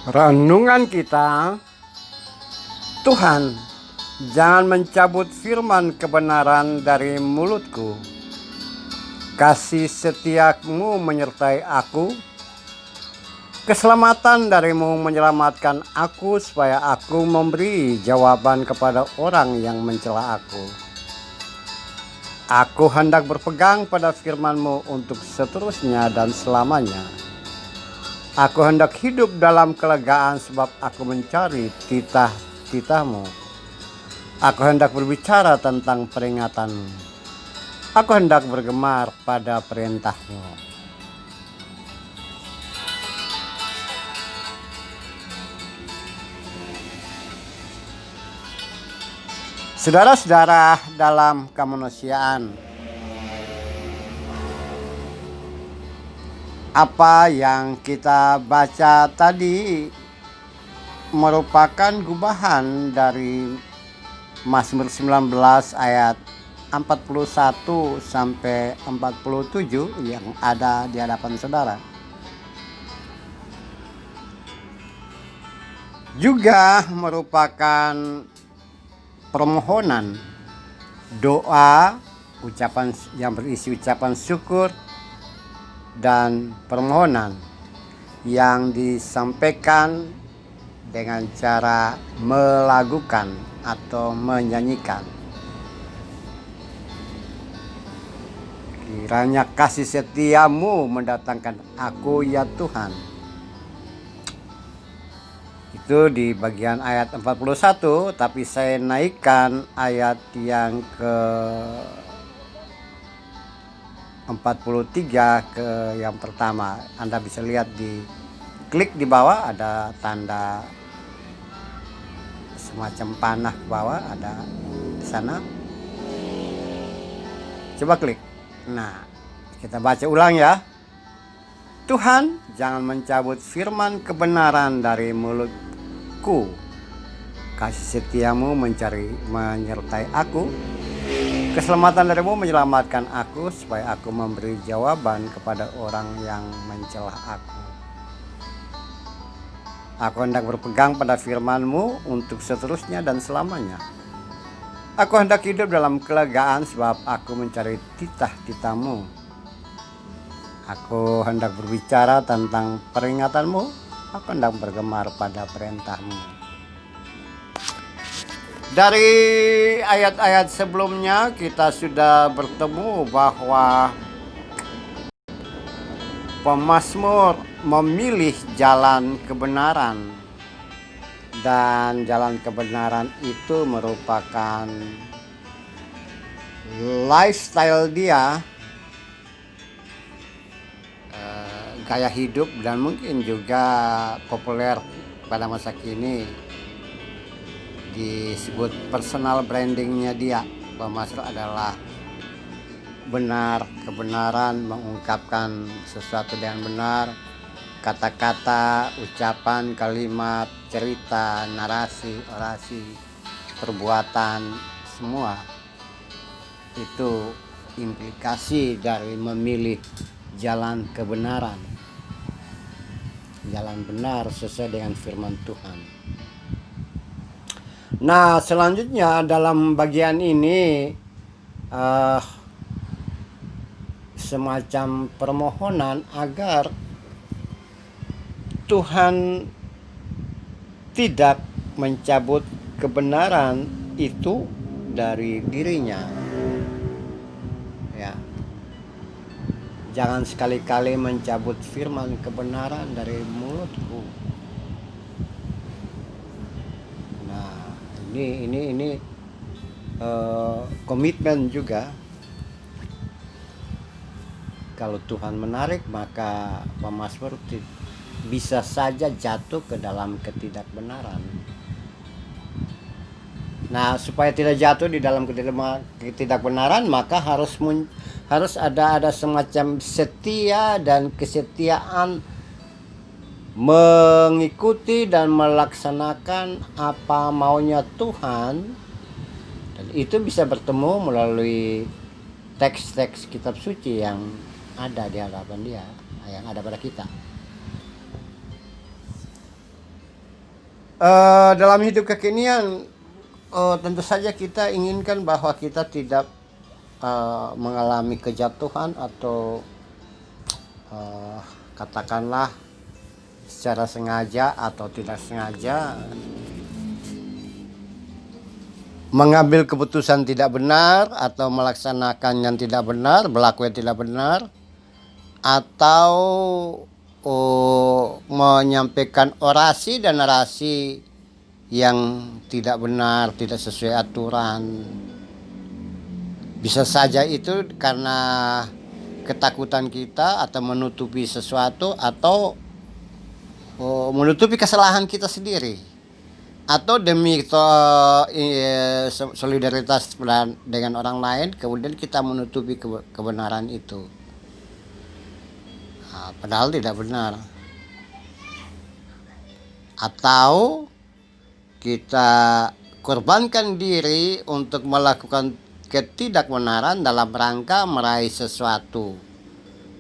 Renungan kita, Tuhan, jangan mencabut firman kebenaran dari mulutku. Kasih setiamu menyertai aku. Keselamatan darimu menyelamatkan aku supaya aku memberi jawaban kepada orang yang mencela aku. Aku hendak berpegang pada firman-Mu untuk seterusnya dan selamanya. Aku hendak hidup dalam kelegaan sebab aku mencari titah-titah-Mu. Aku hendak berbicara tentang peringatan-Mu. Aku hendak bergemar pada perintah-Mu. Saudara-saudara dalam kemanusiaan, apa yang kita baca tadi merupakan gubahan dari Mazmur 19 ayat 41 sampai 47 yang ada di hadapan saudara. Juga merupakan permohonan, doa, ucapan yang berisi ucapan syukur dan permohonan yang disampaikan dengan cara melagukan atau menyanyikan. Kiranya kasih setiamu mendatangkan aku ya Tuhan. Itu di bagian ayat 41, tapi saya naikkan ayat yang ke 43 ke yang pertama. Anda bisa lihat di klik di bawah ada tanda semacam panah ke bawah, ada di sana. Coba klik. Nah, kita baca ulang ya. Tuhan, jangan mencabut firman kebenaran dari mulutku. Kasih setiamu menyertai aku. Keselamatan darimu menyelamatkan aku supaya aku memberi jawaban kepada orang yang mencela aku. Aku hendak berpegang pada firman-Mu untuk seterusnya dan selamanya. Aku hendak hidup dalam kelegaan sebab aku mencari titah-titah-Mu. Aku hendak berbicara tentang peringatan-Mu. Aku hendak bergemar pada perintah-Mu. Dari ayat-ayat sebelumnya kita sudah bertemu bahwa pemazmur memilih jalan kebenaran, dan jalan kebenaran itu merupakan lifestyle dia, gaya hidup, dan mungkin juga populer pada masa kini disebut personal brandingnya dia. Pemazmur adalah benar, kebenaran, mengungkapkan sesuatu dengan benar, kata-kata, ucapan, kalimat, cerita, narasi, orasi, perbuatan, semua itu implikasi dari memilih jalan kebenaran, jalan benar sesuai dengan firman Tuhan. Nah, selanjutnya dalam bagian ini semacam permohonan agar Tuhan tidak mencabut kebenaran itu dari dirinya. Ya. Jangan sekali-kali mencabut firman kebenaran dari mulutku. Nah, ini komitmen juga. Kalau Tuhan menarik, maka pemazmur bisa saja jatuh ke dalam ketidakbenaran. Nah, supaya tidak jatuh di dalam ketidakbenaran, maka harus ada semacam setia dan kesetiaan mengikuti dan melaksanakan apa maunya Tuhan. Dan itu bisa bertemu melalui teks-teks kitab suci yang ada di hadapan dia, yang ada pada kita. Dalam hidup kekinian, tentu saja kita inginkan bahwa kita tidak mengalami kejatuhan atau katakanlah secara sengaja atau tidak sengaja mengambil keputusan tidak benar atau melaksanakan yang tidak benar, berlaku yang tidak benar, atau menyampaikan orasi dan narasi yang tidak benar, tidak sesuai aturan. Bisa saja itu karena ketakutan kita atau menutupi sesuatu atau menutupi kesalahan kita sendiri, atau demi solidaritas dengan orang lain kemudian kita menutupi kebenaran itu. Padahal tidak benar. Atau kita korbankan diri untuk melakukan ketidakbenaran dalam rangka meraih sesuatu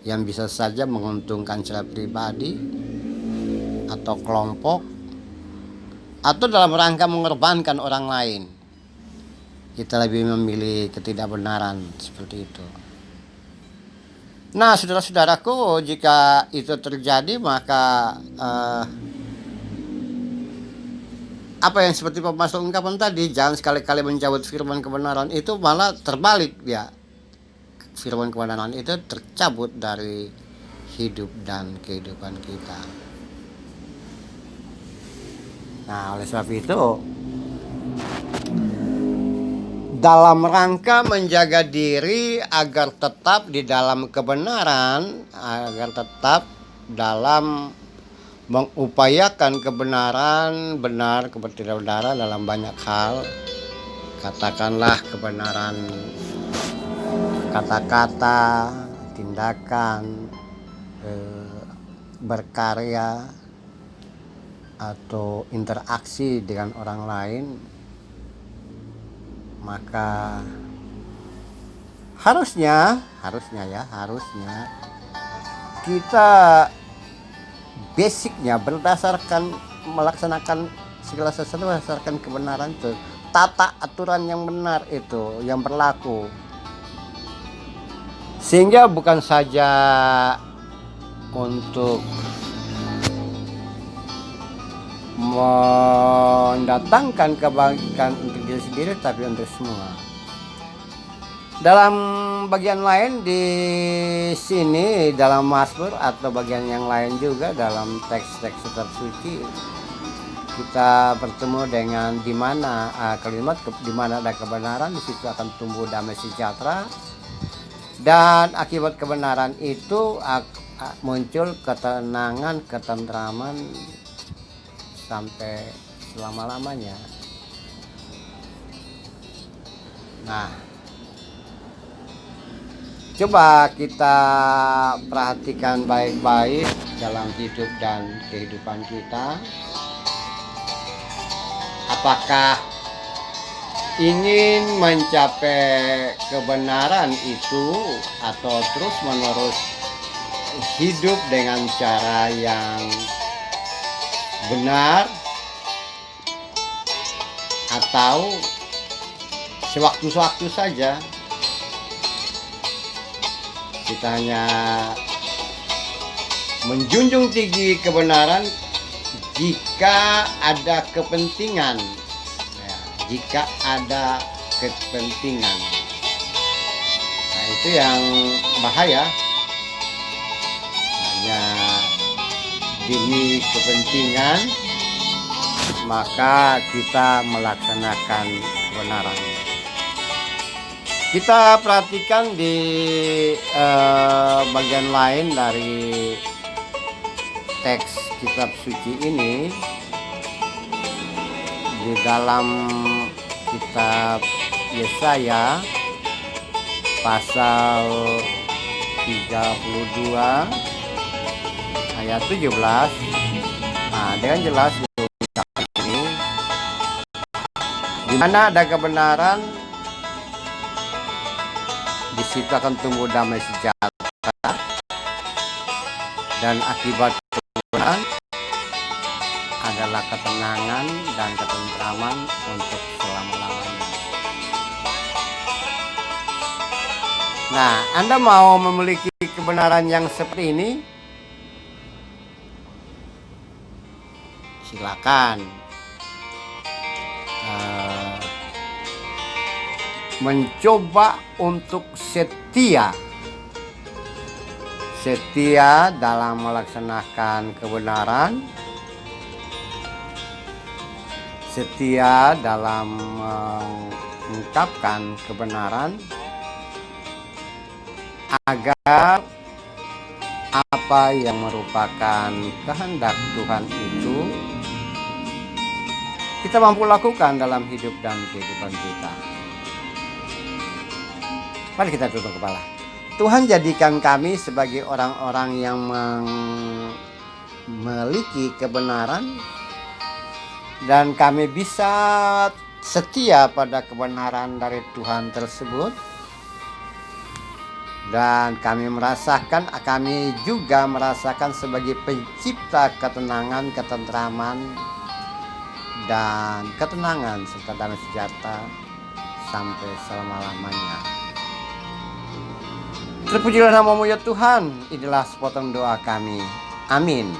yang bisa saja menguntungkan secara pribadi atau kelompok, atau dalam rangka mengorbankan orang lain. Kita lebih memilih ketidakbenaran seperti itu. Nah, saudara-saudaraku, jika itu terjadi maka apa yang seperti pemasuk ungkapan tadi, jangan sekali-kali mencabut firman kebenaran, itu malah terbalik ya. Firman kebenaran itu tercabut dari hidup dan kehidupan kita. Nah, oleh sebab itu, dalam rangka menjaga diri agar tetap di dalam kebenaran, agar tetap dalam mengupayakan kebenaran, benar kebenaran dalam banyak hal, katakanlah kebenaran kata-kata, tindakan, berkarya, atau interaksi dengan orang lain, maka harusnya kita basicnya berdasarkan melaksanakan segala sesuatu berdasarkan kebenaran itu, tata aturan yang benar itu yang berlaku, sehingga bukan saja untuk mendatangkan kebaikan untuk diri sendiri tapi untuk semua. Dalam bagian lain di sini dalam Mazmur atau bagian yang lain juga dalam teks-teks kitab suci, kita bertemu dengan di mana kalimat di mana ada kebenaran di situ akan tumbuh damai sejahtera, dan akibat kebenaran itu muncul ketenangan, ketentraman sampai selama-lamanya. Nah, coba kita perhatikan baik-baik dalam hidup dan kehidupan kita. Apakah ingin mencapai kebenaran itu atau terus-menerus hidup dengan cara yang benar, atau sewaktu-waktu saja kita hanya menjunjung tinggi kebenaran jika ada kepentingan, jika ada kepentingan. Nah, itu yang bahaya. Hanya demi kepentingan maka kita melaksanakan kebenaran. Kita perhatikan di bagian lain dari teks kitab suci ini, di dalam kitab Yesaya pasal 32 ayat 17. Nah, dengan jelas ini, di mana ada kebenaran, di situ akan tumbuh damai sejahtera, dan akibat kebenaran adalah ketenangan dan ketentraman untuk selama-lamanya. Nah, Anda mau memiliki kebenaran yang seperti ini? Silakan mencoba untuk setia dalam melaksanakan kebenaran, setia dalam mengungkapkan kebenaran, agar apa yang merupakan kehendak Tuhan itu kita mampu lakukan dalam hidup dan kehidupan kita. Mari kita tutup kepala. Tuhan, jadikan kami sebagai orang-orang yang memiliki kebenaran, dan kami bisa setia pada kebenaran dari Tuhan tersebut. Dan kami juga merasakan sebagai pencipta ketenangan, ketentraman, dan ketenangan serta damai sejahtera sampai selama-lamanya. Terpujilah namamu ya Tuhan. Inilah sepotong doa kami. Amin.